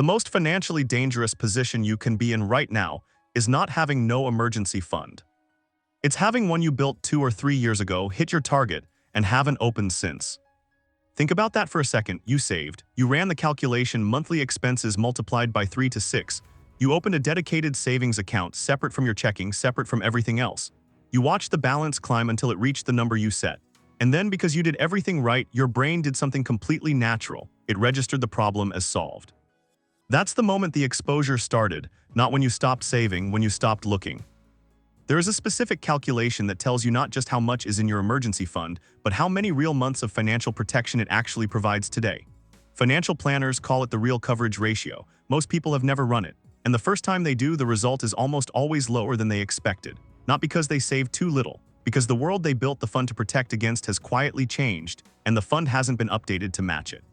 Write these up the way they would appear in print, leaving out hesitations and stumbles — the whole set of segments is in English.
The most financially dangerous position you can be in right now is not having no emergency fund. It's having one you built 2 or 3 years ago, hit your target, and haven't opened since. Think about that for a second. You saved, you ran the calculation, monthly expenses multiplied by 3 to 6. You opened a dedicated savings account separate from your checking, separate from everything else. You watched the balance climb until it reached the number you set. And then, because you did everything right, your brain did something completely natural. It registered the problem as solved. That's the moment the exposure started, not when you stopped saving, when you stopped looking. There is a specific calculation that tells you not just how much is in your emergency fund, but how many real months of financial protection it actually provides today. Financial planners call it the real coverage ratio. Most people have never run it, and the first time they do, the result is almost always lower than they expected. Not because they saved too little, because the world they built the fund to protect against has quietly changed, and the fund hasn't been updated to match it.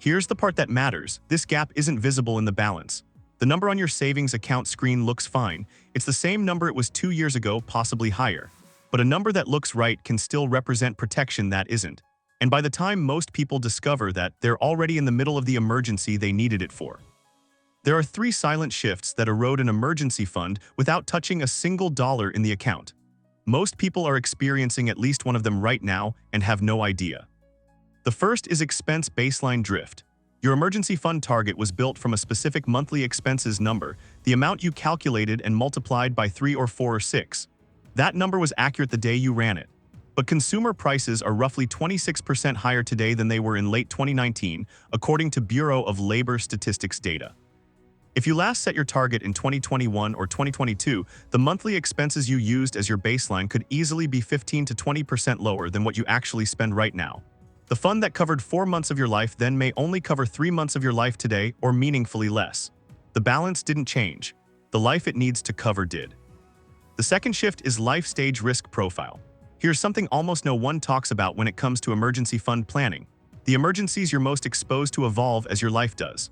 Here's the part that matters. This gap isn't visible in the balance. The number on your savings account screen looks fine. It's the same number it was 2 years ago, possibly higher. But a number that looks right can still represent protection that isn't. And by the time most people discover that, they're already in the middle of the emergency they needed it for. There are 3 silent shifts that erode an emergency fund without touching a single dollar in the account. Most people are experiencing at least one of them right now and have no idea. The first is expense baseline drift. Your emergency fund target was built from a specific monthly expenses number, the amount you calculated and multiplied by 3 or 4 or 6. That number was accurate the day you ran it. But consumer prices are roughly 26% higher today than they were in late 2019, according to Bureau of Labor Statistics data. If you last set your target in 2021 or 2022, the monthly expenses you used as your baseline could easily be 15 to 20% lower than what you actually spend right now. The fund that covered 4 months of your life then may only cover 3 months of your life today, or meaningfully less. The balance didn't change. The life it needs to cover did. The second shift is life stage risk profile. Here's something almost no one talks about when it comes to emergency fund planning. The emergencies you're most exposed to evolve as your life does.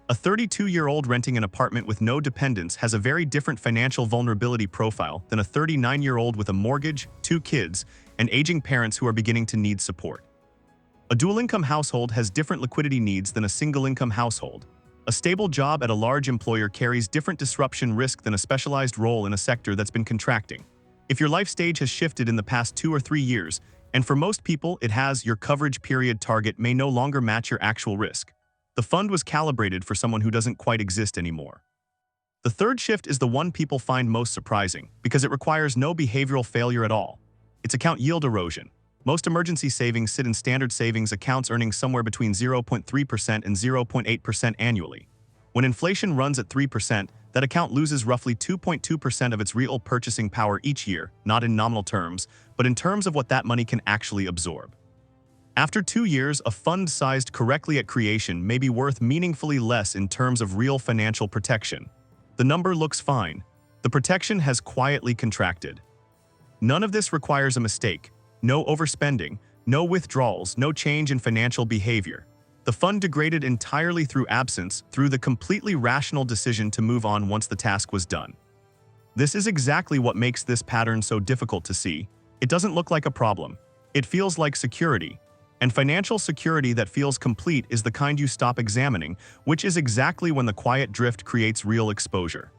A 32-year-old renting an apartment with no dependents has a very different financial vulnerability profile than a 39-year-old with a mortgage, 2 kids, and aging parents who are beginning to need support. A dual-income household has different liquidity needs than a single-income household. A stable job at a large employer carries different disruption risk than a specialized role in a sector that's been contracting. If your life stage has shifted in the past 2 or 3 years, and for most people it has, your coverage period target may no longer match your actual risk. The fund was calibrated for someone who doesn't quite exist anymore. The third shift is the one people find most surprising, because it requires no behavioral failure at all. It's account yield erosion. Most emergency savings sit in standard savings accounts earning somewhere between 0.3% and 0.8% annually. When inflation runs at 3%, that account loses roughly 2.2% of its real purchasing power each year, not in nominal terms, but in terms of what that money can actually absorb. After 2 years, a fund sized correctly at creation may be worth meaningfully less in terms of real financial protection. The number looks fine. The protection has quietly contracted. None of this requires a mistake. No overspending, no withdrawals, no change in financial behavior. The fund degraded entirely through absence, through the completely rational decision to move on once the task was done. This is exactly what makes this pattern so difficult to see. It doesn't look like a problem. It feels like security. And financial security that feels complete is the kind you stop examining, which is exactly when the quiet drift creates real exposure.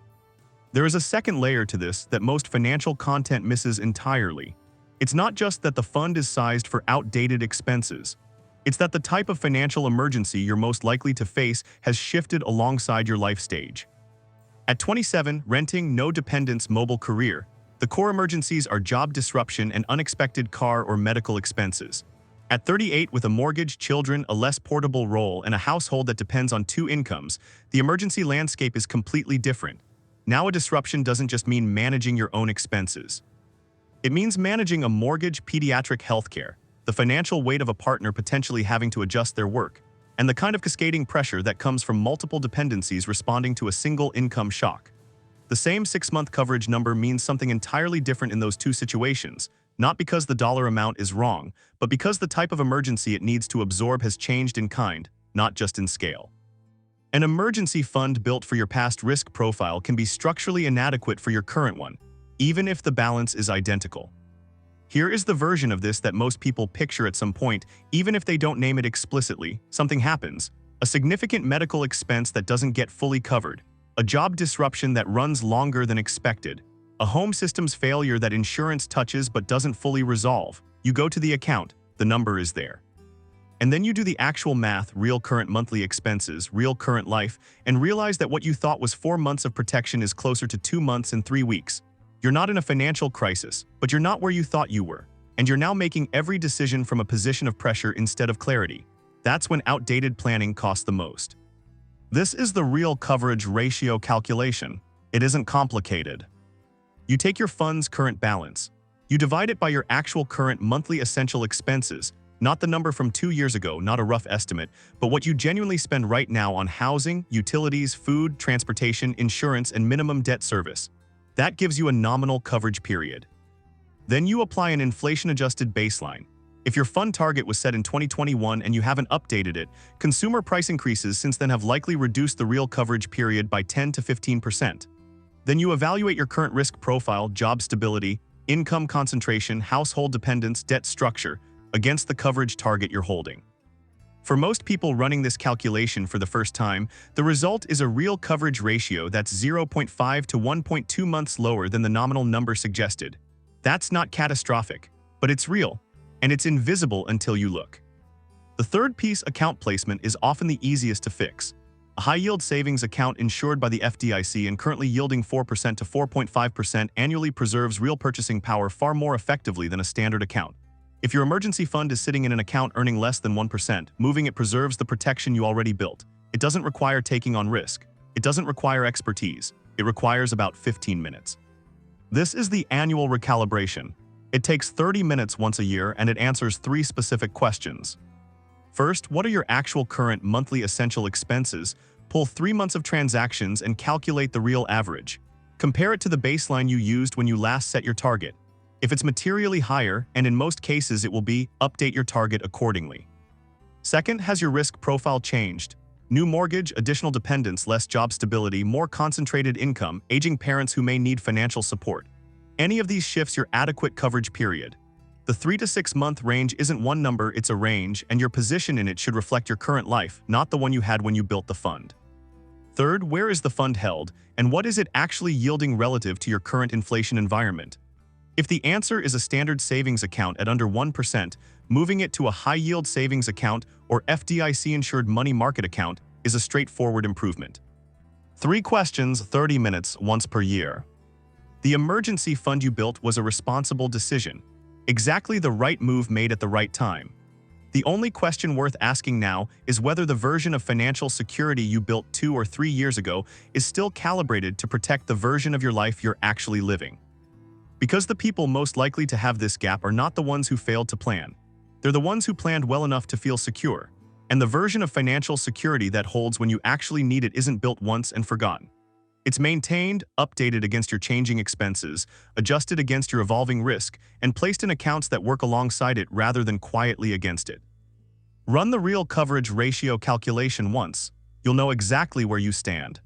There is a second layer to this that most financial content misses entirely. It's not just that the fund is sized for outdated expenses. It's that the type of financial emergency you're most likely to face has shifted alongside your life stage. At 27, renting, no dependents, mobile career, the core emergencies are job disruption and unexpected car or medical expenses. At 38, with a mortgage, children, a less portable role, and a household that depends on 2 incomes, the emergency landscape is completely different. Now a disruption doesn't just mean managing your own expenses. It means managing a mortgage, pediatric healthcare, the financial weight of a partner potentially having to adjust their work, and the kind of cascading pressure that comes from multiple dependencies responding to a single income shock. The same 6-month coverage number means something entirely different in those 2 situations, not because the dollar amount is wrong, but because the type of emergency it needs to absorb has changed in kind, not just in scale. An emergency fund built for your past risk profile can be structurally inadequate for your current one, even if the balance is identical. Here is the version of this that most people picture at some point, even if they don't name it explicitly. Something happens. A significant medical expense that doesn't get fully covered, a job disruption that runs longer than expected, a home system's failure that insurance touches but doesn't fully resolve. You go to the account, the number is there. And then you do the actual math, real current monthly expenses, real current life, and realize that what you thought was 4 months of protection is closer to 2 months and 3 weeks. You're not in a financial crisis, but you're not where you thought you were. And you're now making every decision from a position of pressure instead of clarity. That's when outdated planning costs the most. This is the real coverage ratio calculation. It isn't complicated. You take your fund's current balance. You divide it by your actual current monthly essential expenses, not the number from 2 years ago, not a rough estimate, but what you genuinely spend right now on housing, utilities, food, transportation, insurance, and minimum debt service. That gives you a nominal coverage period. Then you apply an inflation-adjusted baseline. If your fund target was set in 2021 and you haven't updated it, consumer price increases since then have likely reduced the real coverage period by 10 to 15%. Then you evaluate your current risk profile, job stability, income concentration, household dependence, debt structure, against the coverage target you're holding. For most people running this calculation for the first time, the result is a real coverage ratio that's 0.5 to 1.2 months lower than the nominal number suggested. That's not catastrophic, but it's real, and it's invisible until you look. The third piece, account placement, is often the easiest to fix. A high-yield savings account insured by the FDIC and currently yielding 4% to 4.5% annually preserves real purchasing power far more effectively than a standard account. If your emergency fund is sitting in an account earning less than 1%, moving it preserves the protection you already built. It doesn't require taking on risk. It doesn't require expertise. It requires about 15 minutes. This is the annual recalibration. It takes 30 minutes once a year and it answers 3 specific questions. First, what are your actual current monthly essential expenses? Pull 3 months of transactions and calculate the real average. Compare it to the baseline you used when you last set your target. If it's materially higher, and in most cases it will be, update your target accordingly. Second, has your risk profile changed? New mortgage, additional dependents, less job stability, more concentrated income, aging parents who may need financial support. Any of these shifts your adequate coverage period. The 3 to 6 month range isn't one number, it's a range, and your position in it should reflect your current life, not the one you had when you built the fund. Third, where is the fund held, and what is it actually yielding relative to your current inflation environment? If the answer is a standard savings account at under 1%, moving it to a high-yield savings account or FDIC-insured money market account is a straightforward improvement. 3 questions, 30 minutes, once per year. The emergency fund you built was a responsible decision, exactly the right move made at the right time. The only question worth asking now is whether the version of financial security you built 2 or 3 years ago is still calibrated to protect the version of your life you're actually living. Because the people most likely to have this gap are not the ones who failed to plan. They're the ones who planned well enough to feel secure. And the version of financial security that holds when you actually need it isn't built once and forgotten. It's maintained, updated against your changing expenses, adjusted against your evolving risk, and placed in accounts that work alongside it rather than quietly against it. Run the real coverage ratio calculation once. You'll know exactly where you stand.